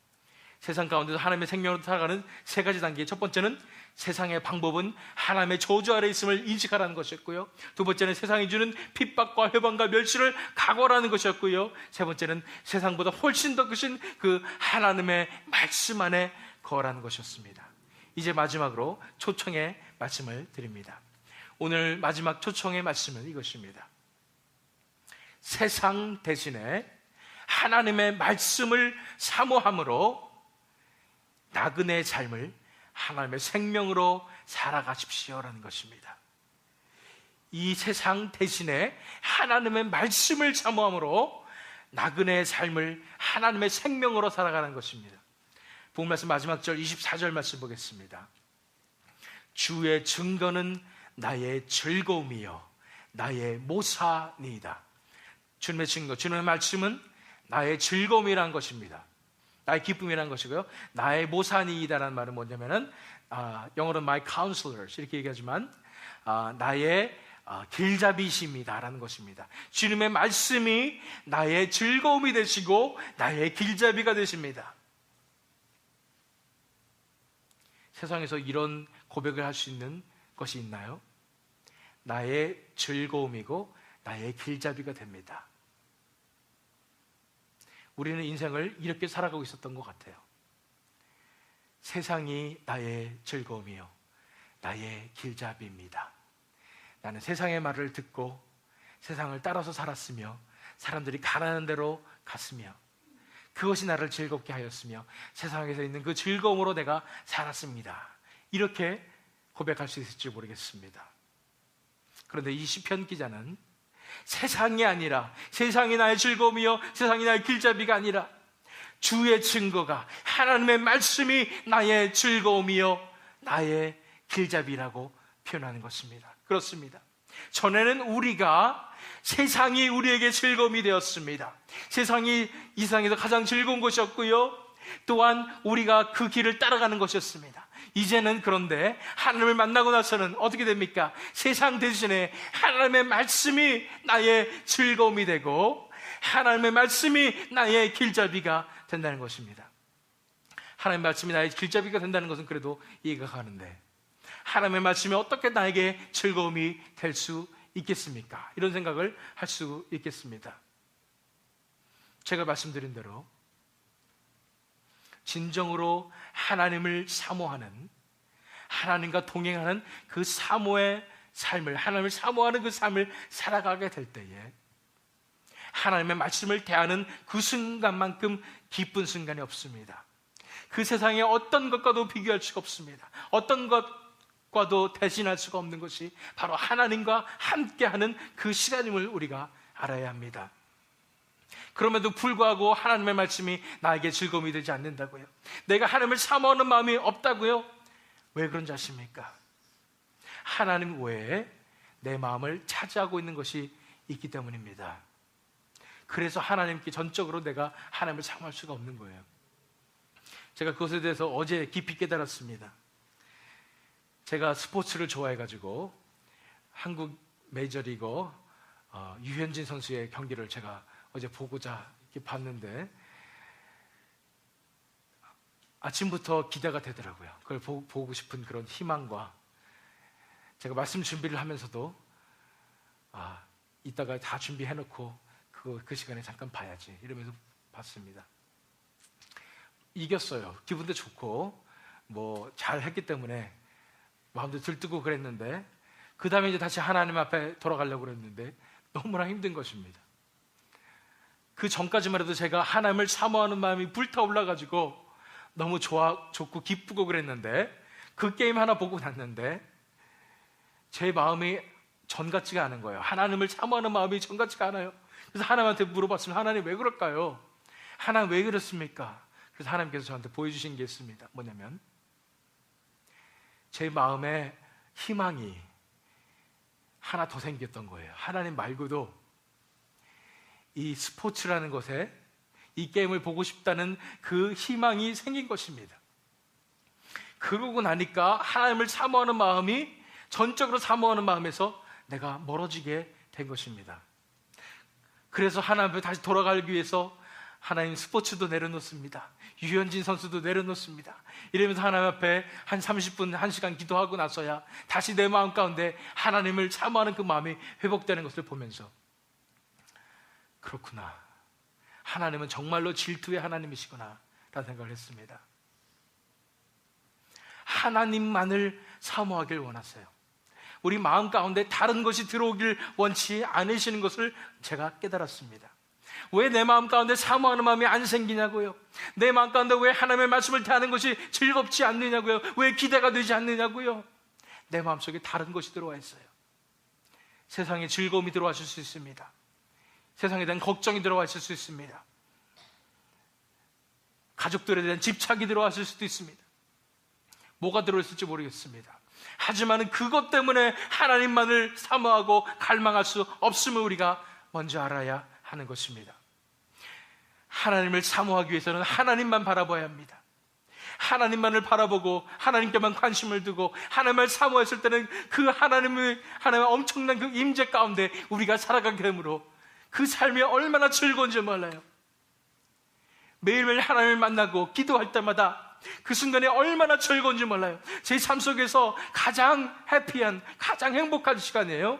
Speaker 1: 세상 가운데서 하나님의 생명으로 살아가는 세 가지 단계. 첫 번째는 세상의 방법은 하나님의 저주 아래 있음을 인식하라는 것이었고요. 두 번째는 세상이 주는 핍박과 회방과 멸시를 각오하라는 것이었고요. 세 번째는 세상보다 훨씬 더 크신 그 하나님의 말씀 안에 거하라는 것이었습니다. 이제 마지막으로 초청의 말씀을 드립니다. 오늘 마지막 초청의 말씀은 이것입니다. 세상 대신에 하나님의 말씀을 사모함으로 나그네의 삶을 하나님의 생명으로 살아가십시오라는 것입니다. 이 세상 대신에 하나님의 말씀을 사모함으로 나그네의 삶을 하나님의 생명으로 살아가는 것입니다. 복음 말씀 마지막 절 24절 말씀 보겠습니다. 주의 증거는 나의 즐거움이요 나의 모사니이다. 주님의 증거, 주님의 말씀은 나의 즐거움이란 것입니다. 나의 기쁨이란 것이고요. 나의 모사니이다라는 말은 뭐냐면은 영어로는 my counselors 이렇게 얘기하지만 나의 길잡이십니다라는 것입니다. 주님의 말씀이 나의 즐거움이 되시고 나의 길잡이가 되십니다. 세상에서 이런 고백을 할 수 있는 것이 있나요? 나의 즐거움이고 나의 길잡이가 됩니다. 우리는 인생을 이렇게 살아가고 있었던 것 같아요. 세상이 나의 즐거움이요 나의 길잡이입니다. 나는 세상의 말을 듣고 세상을 따라서 살았으며 사람들이 가라는 대로 갔으며 그것이 나를 즐겁게 하였으며 세상에서 있는 그 즐거움으로 내가 살았습니다. 이렇게 고백할 수 있을지 모르겠습니다. 그런데 이 시편 기자는 세상이 아니라, 세상이 나의 즐거움이요 세상이 나의 길잡이가 아니라 주의 증거가, 하나님의 말씀이 나의 즐거움이요 나의 길잡이라고 표현하는 것입니다. 그렇습니다. 전에는 우리가 세상이 우리에게 즐거움이 되었습니다. 세상이 이 세상에서 가장 즐거운 것이었고요, 또한 우리가 그 길을 따라가는 것이었습니다. 이제는 그런데 하나님을 만나고 나서는 어떻게 됩니까? 세상 대신에 하나님의 말씀이 나의 즐거움이 되고 하나님의 말씀이 나의 길잡이가 된다는 것입니다. 하나님의 말씀이 나의 길잡이가 된다는 것은 그래도 이해가 가는데, 하나님의 말씀이 어떻게 나에게 즐거움이 될 수 있겠습니까? 이런 생각을 할 수 있겠습니다. 제가 말씀드린 대로 진정으로 하나님을 사모하는, 하나님과 동행하는 그 사모의 삶을, 하나님을 사모하는 그 삶을 살아가게 될 때에 하나님의 말씀을 대하는 그 순간만큼 기쁜 순간이 없습니다. 그 세상에 어떤 것과도 비교할 수가 없습니다. 어떤 것과도 대신할 수가 없는 것이 바로 하나님과 함께하는 그 시간임을 우리가 알아야 합니다. 그럼에도 불구하고 하나님의 말씀이 나에게 즐거움이 되지 않는다고요? 내가 하나님을 사모하는 마음이 없다고요? 왜 그런지 아십니까? 하나님 외에 내 마음을 차지하고 있는 것이 있기 때문입니다. 그래서 하나님께 전적으로 내가 하나님을 사모할 수가 없는 거예요. 제가 그것에 대해서 어제 깊이 깨달았습니다. 제가 스포츠를 좋아해가지고 한국 메이저리거 유현진 선수의 경기를 제가 어제 보고자 이렇게 봤는데 아침부터 기대가 되더라고요. 그걸 보고 싶은 그런 희망과, 제가 말씀 준비를 하면서도 이따가 다 준비해놓고 그 시간에 잠깐 봐야지 이러면서 봤습니다. 이겼어요. 기분도 좋고 뭐 잘했기 때문에 마음도 들뜨고 그랬는데, 그 다음에 이제 다시 하나님 앞에 돌아가려고 그랬는데 너무나 힘든 것입니다. 그 전까지만 해도 제가 하나님을 사모하는 마음이 불타올라가지고 너무 좋고 기쁘고 그랬는데, 그 게임 하나 보고 났는데 제 마음이 전 같지가 않은 거예요. 하나님을 사모하는 마음이 전 같지가 않아요. 그래서 하나님한테 물어봤으면, 하나님 왜 그럴까요? 하나님 왜 그렇습니까? 그래서 하나님께서 저한테 보여주신 게 있습니다. 뭐냐면 제 마음에 희망이 하나 더 생겼던 거예요. 하나님 말고도 이 스포츠라는 것에, 이 게임을 보고 싶다는 그 희망이 생긴 것입니다. 그러고 나니까 하나님을 사모하는 마음이, 전적으로 사모하는 마음에서 내가 멀어지게 된 것입니다. 그래서 하나님 앞에 다시 돌아가기 위해서 하나님 스포츠도 내려놓습니다. 유현진 선수도 내려놓습니다. 이러면서 하나님 앞에 한 30분, 1시간 기도하고 나서야 다시 내 마음 가운데 하나님을 사모하는 그 마음이 회복되는 것을 보면서, 그렇구나, 하나님은 정말로 질투의 하나님이시구나 라는 생각을 했습니다. 하나님만을 사모하길 원하세요. 우리 마음 가운데 다른 것이 들어오길 원치 않으시는 것을 제가 깨달았습니다. 왜 내 마음 가운데 사모하는 마음이 안 생기냐고요? 내 마음 가운데 왜 하나님의 말씀을 대하는 것이 즐겁지 않느냐고요? 왜 기대가 되지 않느냐고요? 내 마음속에 다른 것이 들어와 있어요. 세상에 즐거움이 들어왔을 수 있습니다. 세상에 대한 걱정이 들어와 있을 수 있습니다. 가족들에 대한 집착이 들어왔을 수도 있습니다. 뭐가 들어있을지 모르겠습니다. 하지만 그것 때문에 하나님만을 사모하고 갈망할 수 없음을 우리가 먼저 알아야 하는 것입니다. 하나님을 사모하기 위해서는 하나님만 바라봐야 합니다. 하나님만을 바라보고 하나님께만 관심을 두고 하나님을 사모했을 때는 그 하나님의 엄청난 그 임재 가운데 우리가 살아가게 되므로 그 삶이 얼마나 즐거운지 몰라요. 매일매일 하나님을 만나고 기도할 때마다 그 순간에 얼마나 즐거운지 몰라요. 제 삶 속에서 가장 해피한, 가장 행복한 시간이에요.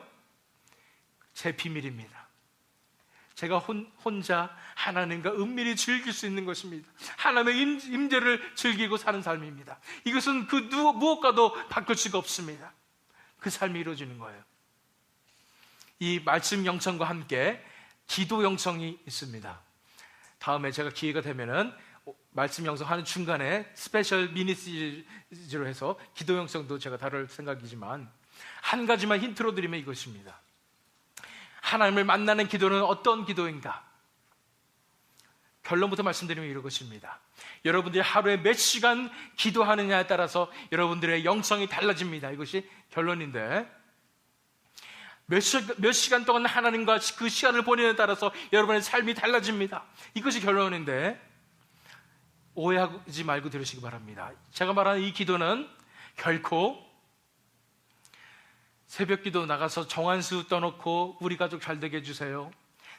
Speaker 1: 제 비밀입니다. 제가 혼자 하나님과 은밀히 즐길 수 있는 것입니다. 하나님의 임재를 즐기고 사는 삶입니다. 이것은 그 무엇과도 바꿀 수가 없습니다. 그 삶이 이루어지는 거예요. 이 말씀 영성과 함께 기도 영성이 있습니다. 다음에 제가 기회가 되면은 말씀 영성하는 중간에 스페셜 미니 시리즈로 해서 기도 영성도 제가 다룰 생각이지만 한 가지만 힌트로 드리면 이것입니다. 하나님을 만나는 기도는 어떤 기도인가? 결론부터 말씀드리면 이런 것입니다. 여러분들이 하루에 몇 시간 기도하느냐에 따라서 여러분들의 영성이 달라집니다. 이것이 결론인데 몇 시간 동안 하나님과 그 시간을 보내냐에 따라서 여러분의 삶이 달라집니다. 이것이 결론인데 오해하지 말고 들으시기 바랍니다. 제가 말하는 이 기도는 결코 새벽 기도 나가서 정한수 떠놓고 우리 가족 잘 되게 해주세요,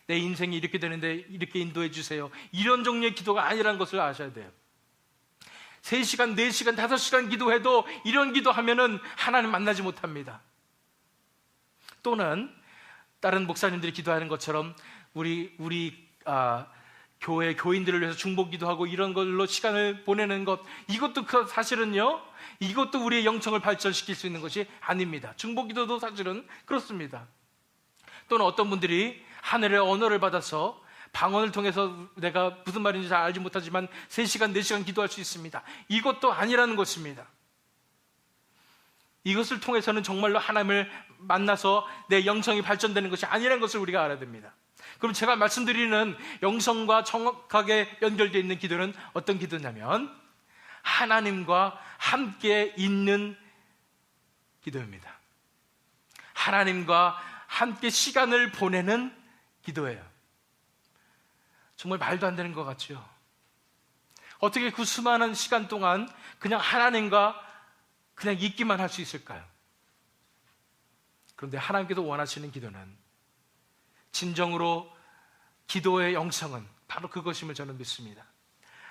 Speaker 1: 내 인생이 이렇게 되는데 이렇게 인도해 주세요, 이런 종류의 기도가 아니라는 것을 아셔야 돼요. 3시간, 4시간, 5시간 기도해도 이런 기도하면은 하나님 만나지 못합니다. 또는 다른 목사님들이 기도하는 것처럼 우리 교회 교인들을 위해서 중보 기도하고 이런 걸로 시간을 보내는 것, 이것도 사실은요, 이것도 우리의 영성을 발전시킬 수 있는 것이 아닙니다. 중보 기도도 사실은 그렇습니다. 또는 어떤 분들이 하늘의 언어를 받아서 방언을 통해서 내가 무슨 말인지 잘 알지 못하지만 3시간, 4시간 기도할 수 있습니다. 이것도 아니라는 것입니다. 이것을 통해서는 정말로 하나님을 만나서 내 영성이 발전되는 것이 아니라는 것을 우리가 알아야 됩니다. 그럼 제가 말씀드리는 영성과 정확하게 연결되어 있는 기도는 어떤 기도냐면 하나님과 함께 있는 기도입니다. 하나님과 함께 시간을 보내는 기도예요. 정말 말도 안 되는 것 같죠? 어떻게 그 수많은 시간 동안 그냥 하나님과 그냥 있기만 할 수 있을까요? 그런데 하나님께서 원하시는 기도는, 진정으로 기도의 영성은 바로 그것임을 저는 믿습니다.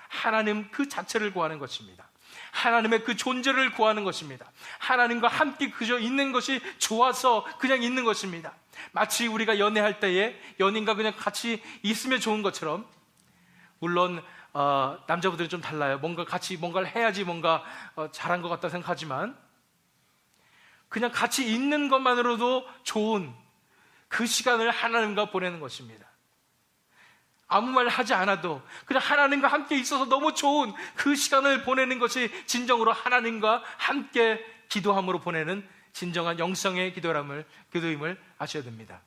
Speaker 1: 하나님 그 자체를 구하는 것입니다. 하나님의 그 존재를 구하는 것입니다. 하나님과 함께 그저 있는 것이 좋아서 그냥 있는 것입니다. 마치 우리가 연애할 때에 연인과 그냥 같이 있으면 좋은 것처럼, 물론 남자분들은 좀 달라요. 뭔가 같이 뭔가를 해야지 뭔가 잘한 것 같다 생각하지만 그냥 같이 있는 것만으로도 좋은 그 시간을 하나님과 보내는 것입니다. 아무 말 하지 않아도 그냥 하나님과 함께 있어서 너무 좋은 그 시간을 보내는 것이 진정으로 하나님과 함께 기도함으로 보내는 진정한 영성의 기도임을 아셔야 됩니다.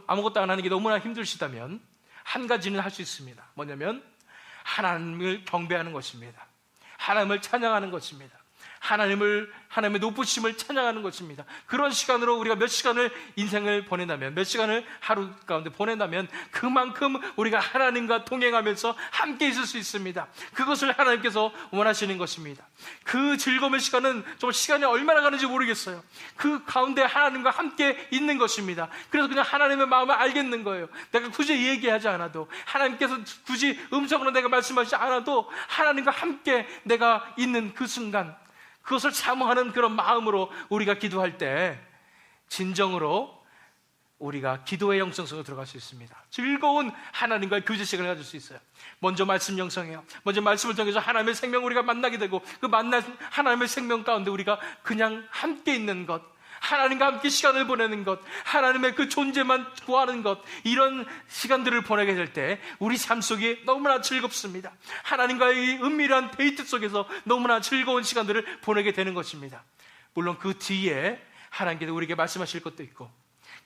Speaker 1: 아무것도 안 하는 게 너무나 힘드시다면 한 가지는 할 수 있습니다. 뭐냐면 하나님을 경배하는 것입니다. 하나님을 찬양하는 것입니다. 하나님의 높으심을 찬양하는 것입니다. 그런 시간으로 우리가 몇 시간을 인생을 보낸다면, 몇 시간을 하루 가운데 보낸다면 그만큼 우리가 하나님과 동행하면서 함께 있을 수 있습니다. 그것을 하나님께서 원하시는 것입니다. 그 즐거움의 시간은 정말 시간이 얼마나 가는지 모르겠어요. 그 가운데 하나님과 함께 있는 것입니다. 그래서 그냥 하나님의 마음을 알겠는 거예요. 내가 굳이 얘기하지 않아도, 하나님께서 굳이 음성으로 내가 말씀하지 않아도 하나님과 함께 내가 있는 그 순간, 그것을 사모하는 그런 마음으로 우리가 기도할 때 진정으로 우리가 기도의 영성으로 들어갈 수 있습니다. 즐거운 하나님과의 교제 시간을 가질 수 있어요. 먼저 말씀 영성이에요. 먼저 말씀을 통해서 하나님의 생명 우리가 만나게 되고, 그 만난 하나님의 생명 가운데 우리가 그냥 함께 있는 것, 하나님과 함께 시간을 보내는 것, 하나님의 그 존재만 구하는 것, 이런 시간들을 보내게 될 때 우리 삶 속이 너무나 즐겁습니다. 하나님과의 은밀한 데이트 속에서 너무나 즐거운 시간들을 보내게 되는 것입니다. 물론 그 뒤에 하나님께서 우리에게 말씀하실 것도 있고,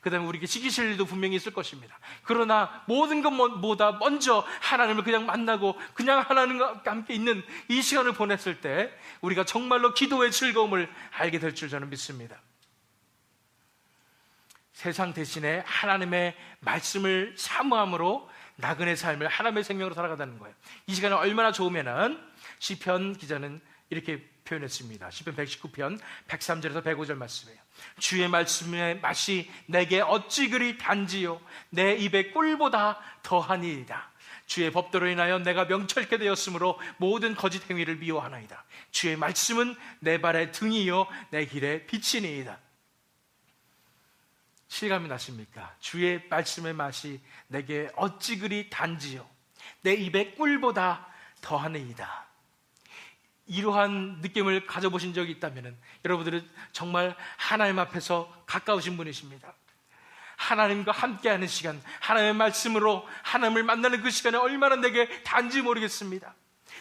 Speaker 1: 그 다음에 우리에게 지키실 일도 분명히 있을 것입니다. 그러나 모든 것보다 먼저 하나님을 그냥 만나고 그냥 하나님과 함께 있는 이 시간을 보냈을 때 우리가 정말로 기도의 즐거움을 알게 될 줄 저는 믿습니다. 세상 대신에 하나님의 말씀을 사모함으로 나그네 삶을 하나님의 생명으로 살아가다는 거예요. 이 시간이 얼마나 좋으면은 시편 기자는 이렇게 표현했습니다. 시편 119편 103절에서 105절 말씀이에요. 주의 말씀의 맛이 내게 어찌 그리 단지요 내 입에 꿀보다 더하니이다. 주의 법도로 인하여 내가 명철케 되었으므로 모든 거짓 행위를 미워하나이다. 주의 말씀은 내 발의 등이요 내 길의 빛이니이다. 실감이 나십니까? 주의 말씀의 맛이 내게 어찌 그리 단지요 내 입에 꿀보다 더하니이다. 이러한 느낌을 가져보신 적이 있다면 여러분들은 정말 하나님 앞에서 가까우신 분이십니다. 하나님과 함께하는 시간, 하나님의 말씀으로 하나님을 만나는 그 시간에 얼마나 내게 단지 모르겠습니다.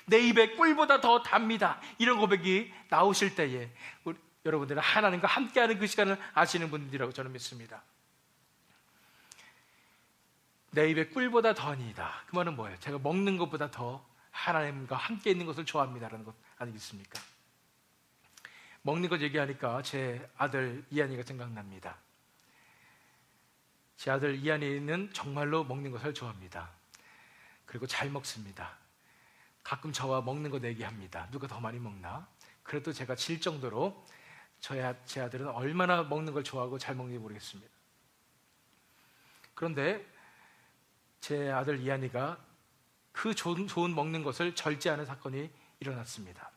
Speaker 1: 내 입에 꿀보다 더 답니다. 이런 고백이 나오실 때에 여러분들은 하나님과 함께하는 그 시간을 아시는 분들이라고 저는 믿습니다. 내 입에 꿀보다 더하니이다. 그 말은 뭐예요? 제가 먹는 것보다 더 하나님과 함께 있는 것을 좋아합니다라는 것 아니겠습니까? 먹는 것 얘기하니까 제 아들 이한이가 생각납니다. 제 아들 이한이는 정말로 먹는 것을 좋아합니다. 그리고 잘 먹습니다. 가끔 저와 먹는 것 얘기합니다. 누가 더 많이 먹나? 그래도 제가 질 정도로 제 아들은 얼마나 먹는 걸 좋아하고 잘 먹는지 모르겠습니다. 그런데 제 아들 이한이가 그 좋은 먹는 것을 절제하는 사건이 일어났습니다.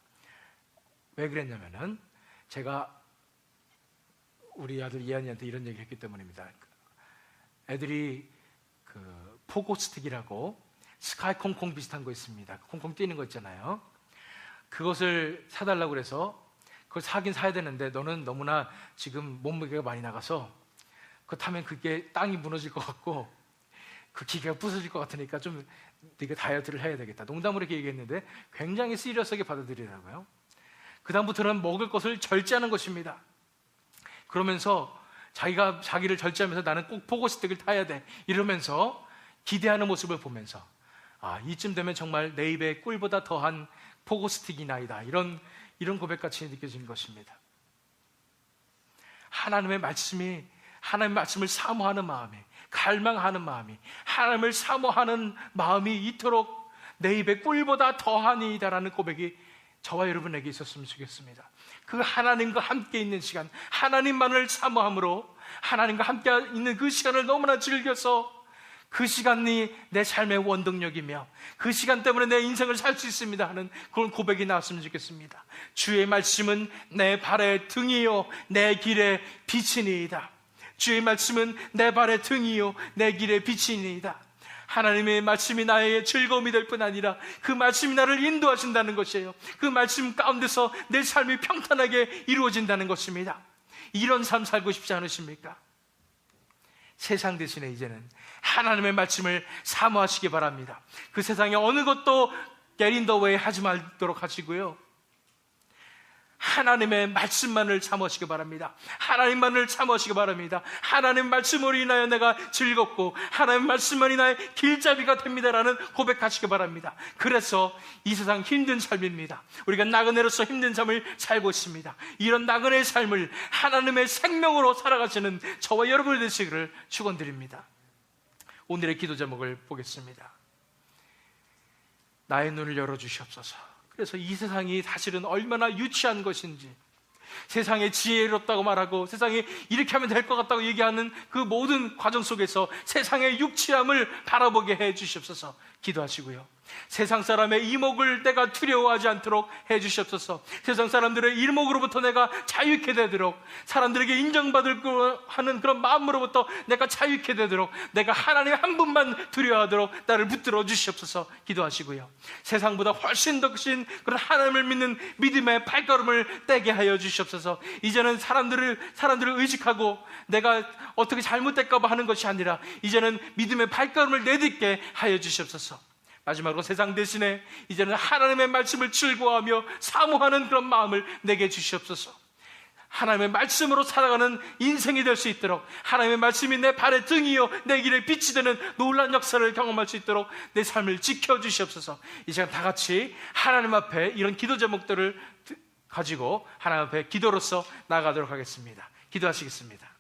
Speaker 1: 왜 그랬냐면은 제가 우리 아들 이한이한테 이런 얘기를 했기 때문입니다. 애들이 그 포고 스틱이라고 스카이 콩콩 비슷한 거 있습니다. 콩콩 뛰는 거 있잖아요. 그것을 사달라고 그래서 그걸 사긴 사야 되는데 너는 너무나 지금 몸무게가 많이 나가서 그거 타면 그게 땅이 무너질 것 같고 그 기계가 부서질 것 같으니까 좀 네가 다이어트를 해야 되겠다. 농담으로 이렇게 얘기했는데 굉장히 시리어스하게 받아들이더라고요. 그 다음부터는 먹을 것을 절제하는 것입니다. 그러면서 자기를 절제하면서 나는 꼭 포고스틱을 타야 돼 이러면서 기대하는 모습을 보면서 이쯤 되면 정말 내 입에 꿀보다 더한 포고스틱이 나이다 이런 고백같이 느껴진 것입니다. 하나님의 말씀을 사모하는 마음이, 갈망하는 마음이, 하나님을 사모하는 마음이 이토록 내 입에 꿀보다 더하니이다라는 고백이 저와 여러분에게 있었으면 좋겠습니다. 그 하나님과 함께 있는 시간, 하나님만을 사모함으로 하나님과 함께 있는 그 시간을 너무나 즐겨서 그 시간이 내 삶의 원동력이며 그 시간 때문에 내 인생을 살 수 있습니다 하는 그런 고백이 나왔으면 좋겠습니다. 주의 말씀은 내 발의 등이요 내 길의 빛이니이다. 주의 말씀은 내 발의 등이요 내 길의 빛이니이다. 하나님의 말씀이 나의 즐거움이 될 뿐 아니라 그 말씀이 나를 인도하신다는 것이에요. 그 말씀 가운데서 내 삶이 평탄하게 이루어진다는 것입니다. 이런 삶 살고 싶지 않으십니까? 세상 대신에 이제는 하나님의 말씀을 사모하시기 바랍니다. 그 세상에 어느 것도 get in the way 하지 말도록 하시고요, 하나님의 말씀만을 사모하시기 바랍니다. 하나님만을 사모하시기 바랍니다. 하나님 말씀으로 인하여 내가 즐겁고 하나님 말씀만이 나의 길잡이가 됩니다라는 고백하시기 바랍니다. 그래서 이 세상 힘든 삶입니다. 우리가 나그네로서 힘든 삶을 살고 있습니다. 이런 나그네의 삶을 하나님의 생명으로 살아가시는 저와 여러분이 되시기를 축원드립니다. 오늘의 기도 제목을 보겠습니다. 나의 눈을 열어주시옵소서. 그래서 이 세상이 사실은 얼마나 유치한 것인지, 세상에 지혜롭다고 말하고 세상에 이렇게 하면 될 것 같다고 얘기하는 그 모든 과정 속에서 세상의 유치함을 바라보게 해 주시옵소서 기도하시고요, 세상 사람의 이목을 내가 두려워하지 않도록 해 주시옵소서. 세상 사람들의 이목으로부터 내가 자유케 되도록, 사람들에게 인정받을 하는 그런 마음으로부터 내가 자유케 되도록, 내가 하나님 한 분만 두려워하도록 나를 붙들어 주시옵소서 기도하시고요, 세상보다 훨씬 더 크신 그런 하나님을 믿는 믿음의 발걸음을 떼게 하여 주시옵소서. 이제는 사람들을 의식하고 내가 어떻게 잘못될까 봐 하는 것이 아니라 이제는 믿음의 발걸음을 내딛게 하여 주시옵소서. 마지막으로 세상 대신에 이제는 하나님의 말씀을 즐거워하며 사모하는 그런 마음을 내게 주시옵소서. 하나님의 말씀으로 살아가는 인생이 될 수 있도록, 하나님의 말씀이 내 발의 등이요 내 길에 빛이 되는 놀라운 역사를 경험할 수 있도록 내 삶을 지켜주시옵소서. 이 시간 다 같이 하나님 앞에 이런 기도 제목들을 가지고 하나님 앞에 기도로서 나아가도록 하겠습니다. 기도하시겠습니다.